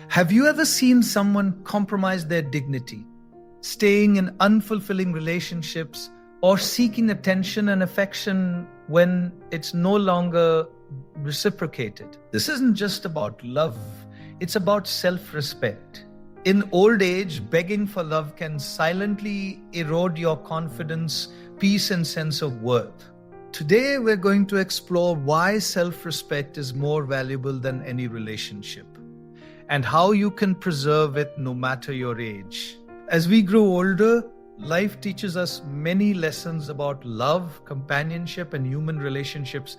Have you ever seen someone compromise their dignity, staying in unfulfilling relationships, or seeking attention and affection when it's no longer reciprocated? This isn't just about love, it's about self-respect. In old age, begging for love can silently erode your confidence, peace, and sense of worth. Today, we're going to explore why self-respect is more valuable than any relationship, and how you can preserve it no matter your age. As we grow older, life teaches us many lessons about love, companionship, and human relationships.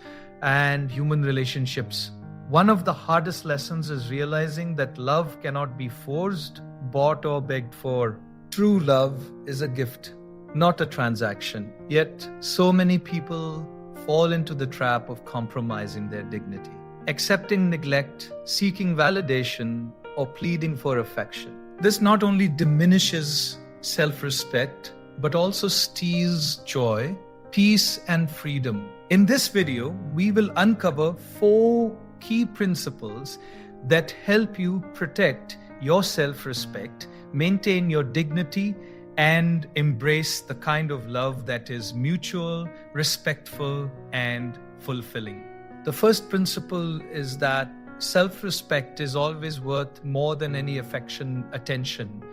One of the hardest lessons is realizing that love cannot be forced, bought, or begged for. True love is a gift, not a transaction. Yet, so many people fall into the trap of compromising their dignity, accepting neglect, seeking validation, or pleading for affection. This not only diminishes self-respect, but also steals joy, peace, and freedom. In this video, we will uncover 4 key principles that help you protect your self-respect, maintain your dignity, and embrace the kind of love that is mutual, respectful, and fulfilling. The first principle is that self-respect is always worth more than any affection, attention,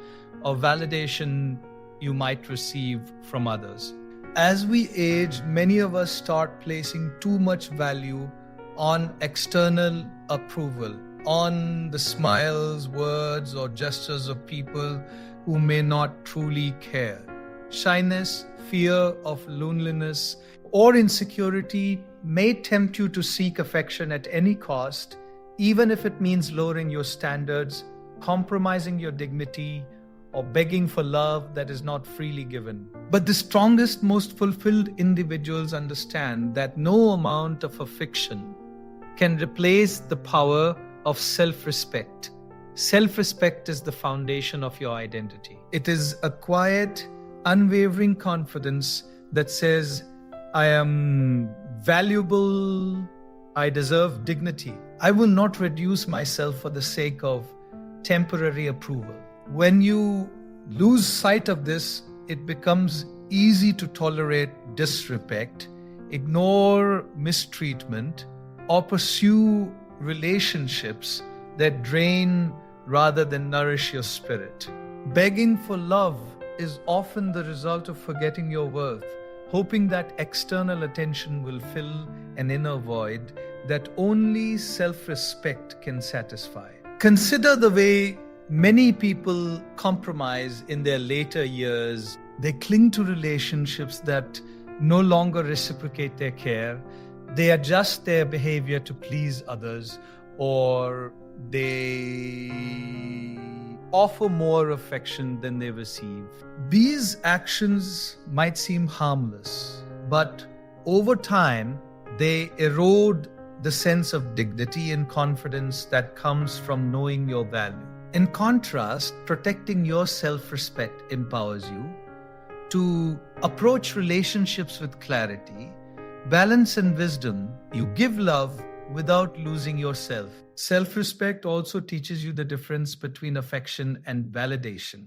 or validation you might receive from others. As we age, many of us start placing too much value on external approval, on the smiles, words, or gestures of people who may not truly care. Shyness, fear of loneliness, or insecurity may tempt you to seek affection at any cost, even if it means lowering your standards, compromising your dignity, or begging for love that is not freely given. But the strongest, most fulfilled individuals understand that no amount of affection can replace the power of self-respect. Self-respect is the foundation of your identity. It is a quiet, unwavering confidence that says, I am valuable, I deserve dignity. I will not reduce myself for the sake of temporary approval. When you lose sight of this, it becomes easy to tolerate disrespect, ignore mistreatment, or pursue relationships that drain rather than nourish your spirit. Begging for love is often the result of forgetting your worth, hoping that external attention will fill an inner void that only self-respect can satisfy. Consider the way many people compromise in their later years. They cling to relationships that no longer reciprocate their care. They adjust their behavior to please others, or they offer more affection than they receive. These actions might seem harmless, but over time, they erode the sense of dignity and confidence that comes from knowing your value. In contrast, protecting your self-respect empowers you to approach relationships with clarity, balance, and wisdom. You give love without losing yourself. Self-respect also teaches you the difference between affection and validation.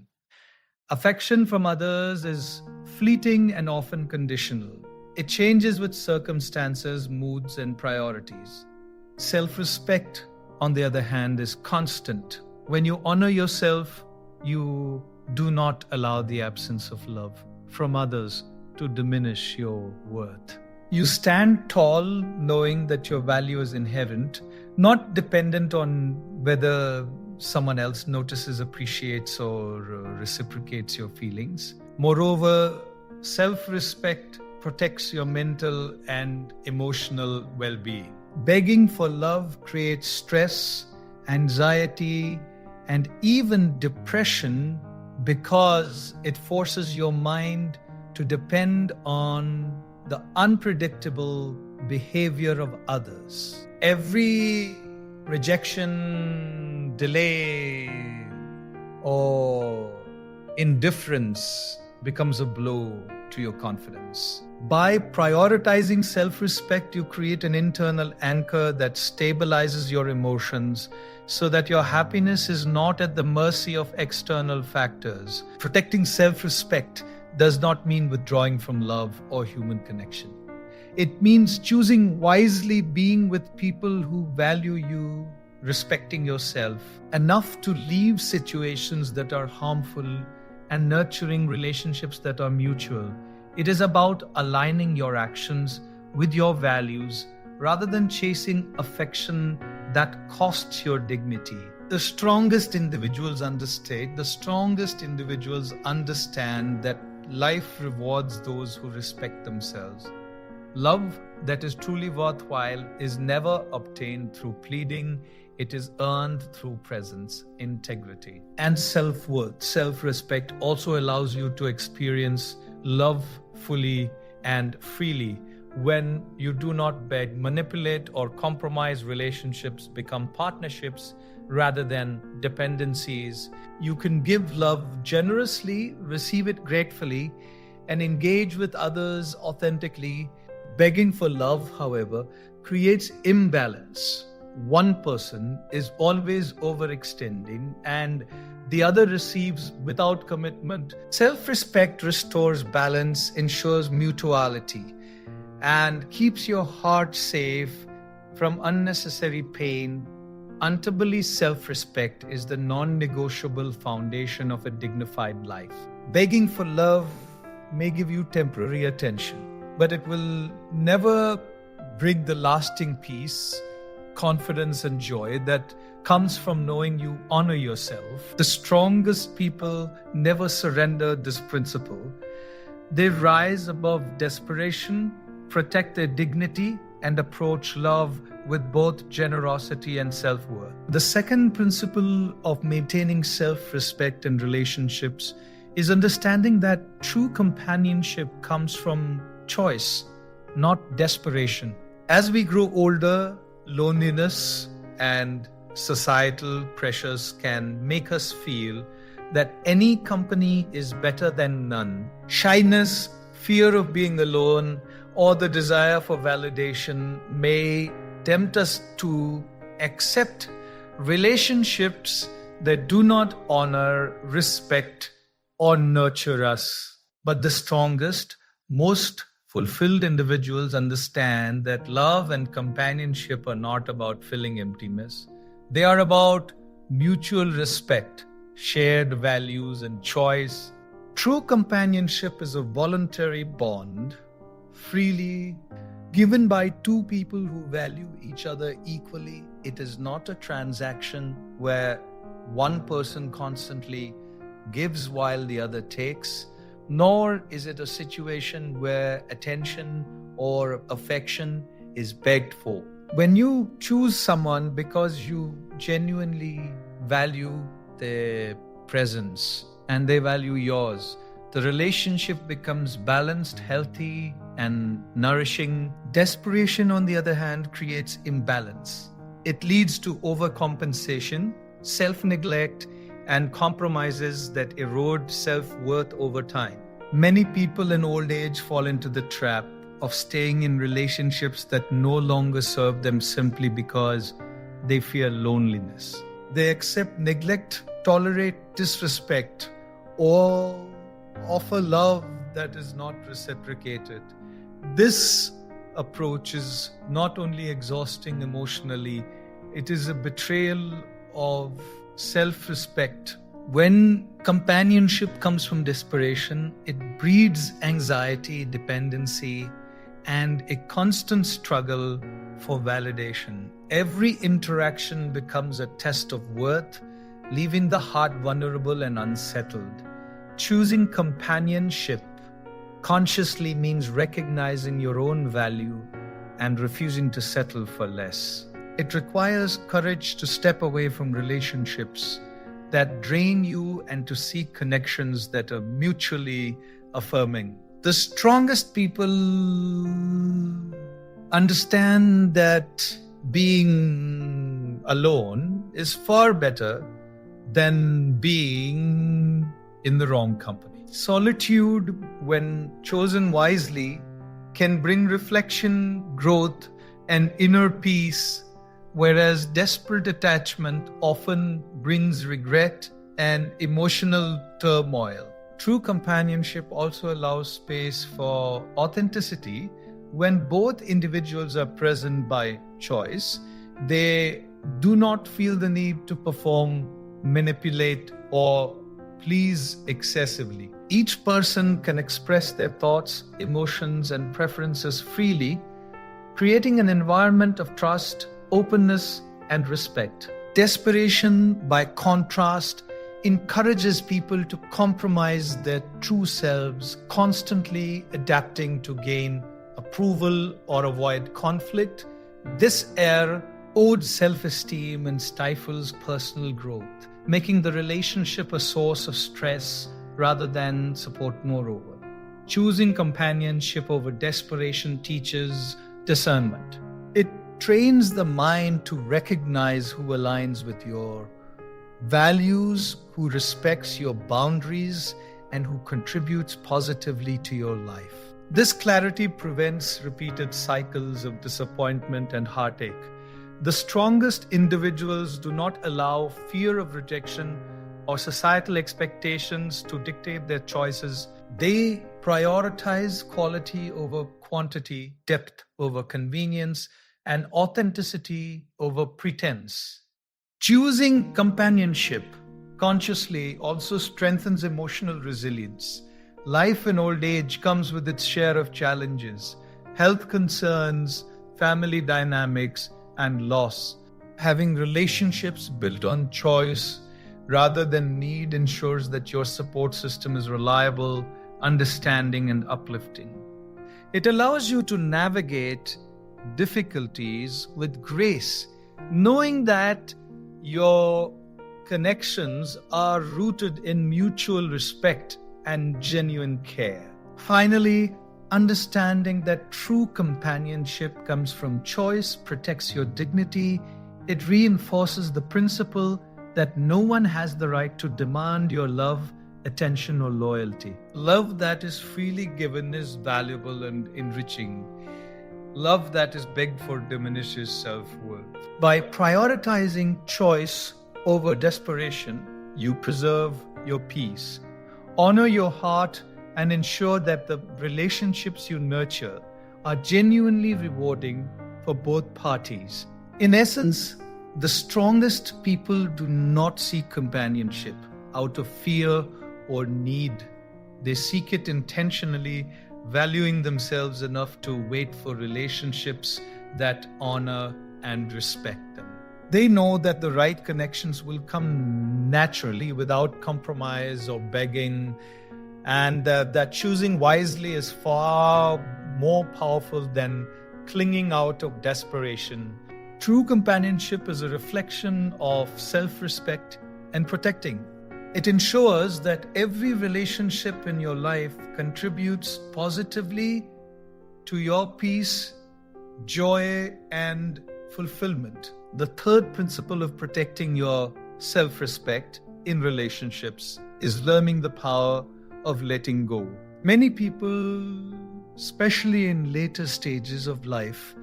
Affection from others is fleeting and often conditional. It changes with circumstances, moods, and priorities. Self-respect, on the other hand, is constant. When you honor yourself, you do not allow the absence of love from others to diminish your worth. You stand tall knowing that your value is inherent, not dependent on whether someone else notices, appreciates, or reciprocates your feelings. Moreover, self-respect protects your mental and emotional well-being. Begging for love creates stress, anxiety, and even depression because it forces your mind to depend on the unpredictable behavior of others. Every rejection, delay, or indifference becomes a blow to your confidence. By prioritizing self-respect, you create an internal anchor that stabilizes your emotions so that your happiness is not at the mercy of external factors. Protecting self-respect does not mean withdrawing from love or human connection. It means choosing wisely, being with people who value you, respecting yourself enough to leave situations that are harmful and nurturing relationships that are mutual. It is about aligning your actions with your values rather than chasing affection that costs your dignity. The strongest individuals understand that life rewards those who respect themselves. Love that is truly worthwhile is never obtained through pleading. It is earned through presence, integrity, and self-worth. Self-respect also allows you to experience love fully and freely. When you do not beg, manipulate, or compromise, relationships become partnerships rather than dependencies. You can give love generously, receive it gratefully, and engage with others authentically. Begging for love, however, creates imbalance. One person is always overextending and the other receives without commitment. Self-respect restores balance, ensures mutuality, and keeps your heart safe from unnecessary pain. Ultimately, self-respect is the non-negotiable foundation of a dignified life. Begging for love may give you temporary attention, but it will never bring the lasting peace, confidence, and joy that comes from knowing you honor yourself. The strongest people never surrender this principle. They rise above desperation, protect their dignity, and approach love with both generosity and self-worth. The second principle of maintaining self-respect in relationships is understanding that true companionship comes from choice, not desperation. As we grow older, loneliness and societal pressures can make us feel that any company is better than none. Shyness, fear of being alone, or the desire for validation may tempt us to accept relationships that do not honor, respect, or nurture us. But the strongest, most fulfilled individuals understand that love and companionship are not about filling emptiness. They are about mutual respect, shared values, and choice. True companionship is a voluntary bond, freely given by two people who value each other equally. It is not a transaction where one person constantly gives while the other takes, nor is it a situation where attention or affection is begged for. When you choose someone because you genuinely value their presence and they value yours, the relationship becomes balanced, healthy, and nourishing. Desperation, on the other hand, creates imbalance. It leads to overcompensation, self-neglect, and compromises that erode self-worth over time. Many people in old age fall into the trap of staying in relationships that no longer serve them simply because they fear loneliness. They accept neglect, tolerate disrespect, or offer love that is not reciprocated. This approach is not only exhausting emotionally, it is a betrayal of self-respect. When companionship comes from desperation, it breeds anxiety, dependency, and a constant struggle for validation. Every interaction becomes a test of worth, leaving the heart vulnerable and unsettled. Choosing companionship consciously means recognizing your own value and refusing to settle for less. It requires courage to step away from relationships that drain you and to seek connections that are mutually affirming. The strongest people understand that being alone is far better than being in the wrong company. Solitude, when chosen wisely, can bring reflection, growth, and inner peace, whereas desperate attachment often brings regret and emotional turmoil. True companionship also allows space for authenticity. When both individuals are present by choice, they do not feel the need to perform, manipulate, or please excessively. Each person can express their thoughts, emotions, and preferences freely, creating an environment of trust, openness, and respect. Desperation, by contrast, encourages people to compromise their true selves, constantly adapting to gain approval or avoid conflict. This error erodes self-esteem and stifles personal growth, making the relationship a source of stress rather than support. Moreover, choosing companionship over desperation teaches discernment. It trains the mind to recognize who aligns with your values, who respects your boundaries, and who contributes positively to your life. This clarity prevents repeated cycles of disappointment and heartache. The strongest individuals do not allow fear of rejection or societal expectations to dictate their choices. They prioritize quality over quantity, depth over convenience, and authenticity over pretense. Choosing companionship consciously also strengthens emotional resilience. Life in old age comes with its share of challenges, health concerns, family dynamics, and loss. Having relationships built on choice rather than need ensures that your support system is reliable, understanding, and uplifting. It allows you to navigate difficulties with grace, knowing that your connections are rooted in mutual respect and genuine care. Finally, understanding that true companionship comes from choice protects your dignity. It reinforces the principle that no one has the right to demand your love, attention, or loyalty. Love that is freely given is valuable and enriching. Love that is begged for diminishes self-worth. By prioritizing choice over desperation, you preserve your peace, honor your heart, and ensure that the relationships you nurture are genuinely rewarding for both parties. In essence, the strongest people do not seek companionship out of fear or need. They seek it intentionally, valuing themselves enough to wait for relationships that honor and respect them. They know that the right connections will come naturally without compromise or begging, and that choosing wisely is far more powerful than clinging out of desperation. True companionship is a reflection of self-respect and protecting. It ensures that every relationship in your life contributes positively to your peace, joy, and fulfillment. The third principle of protecting your self-respect in relationships is learning the power of letting go. Many people, especially in later stages of life,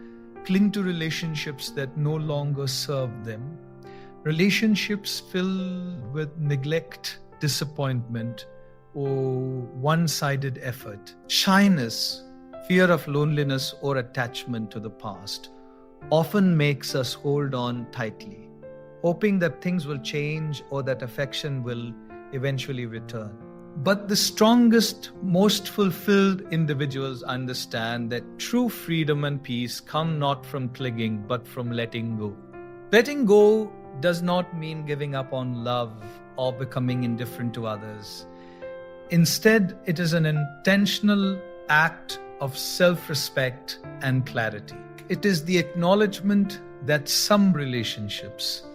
cling to relationships that no longer serve them. Relationships filled with neglect, disappointment, or one-sided effort. Shyness, fear of loneliness, or attachment to the past often makes us hold on tightly, hoping that things will change or that affection will eventually return. But the strongest, most fulfilled individuals understand that true freedom and peace come not from clinging, but from letting go. Letting go does not mean giving up on love or becoming indifferent to others. Instead, it is an intentional act of self-respect and clarity. It is the acknowledgement that some relationships,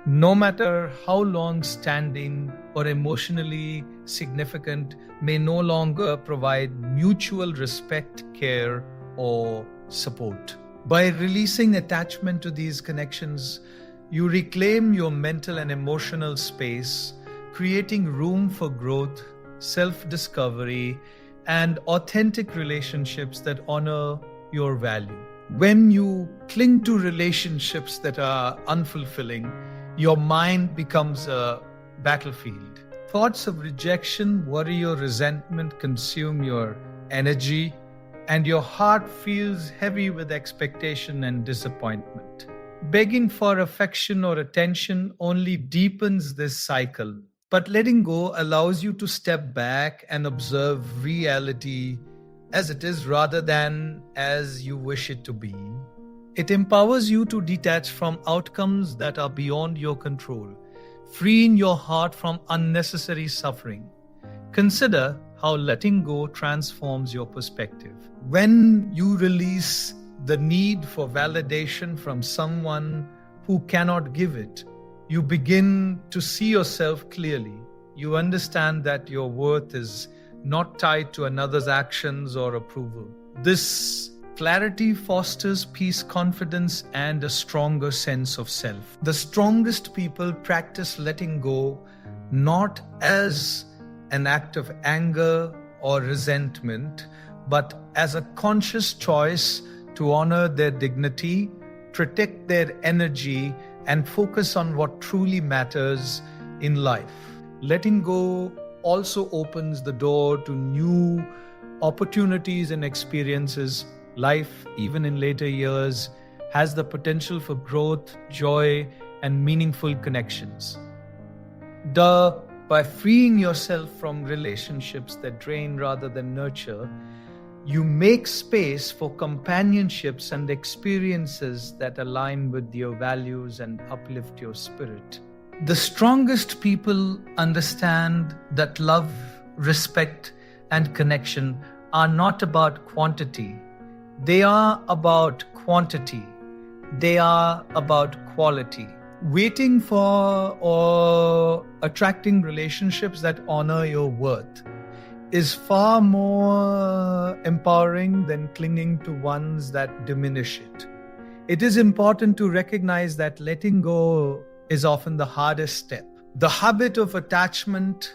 no matter how long-standing or emotionally significant, may no longer provide mutual respect, care, or support. By releasing attachment to these connections, you reclaim your mental and emotional space, creating room for growth, self-discovery, and authentic relationships that honor your value. When you cling to relationships that are unfulfilling, your mind becomes a battlefield. Thoughts of rejection, worry, or resentment consume your energy, and your heart feels heavy with expectation and disappointment. Begging for affection or attention only deepens this cycle. But letting go allows you to step back and observe reality as it is rather than as you wish it to be. It empowers you to detach from outcomes that are beyond your control, freeing your heart from unnecessary suffering. Consider how letting go transforms your perspective. When you release the need for validation from someone who cannot give it, you begin to see yourself clearly. You understand that your worth is not tied to another's actions or approval. This clarity fosters peace, confidence, and a stronger sense of self. The strongest people practice letting go not as an act of anger or resentment, but as a conscious choice to honor their dignity, protect their energy, and focus on what truly matters in life. Letting go also opens the door to new opportunities and experiences. Life, even in later years, has the potential for growth, joy, and meaningful connections. By freeing yourself from relationships that drain rather than nurture, you make space for companionships and experiences that align with your values and uplift your spirit. The strongest people understand that love, respect, and connection are not about quantity. They are about quantity. They are about quality. Waiting for or attracting relationships that honor your worth is far more empowering than clinging to ones that diminish it. It is important to recognize that letting go is often the hardest step. The habit of attachment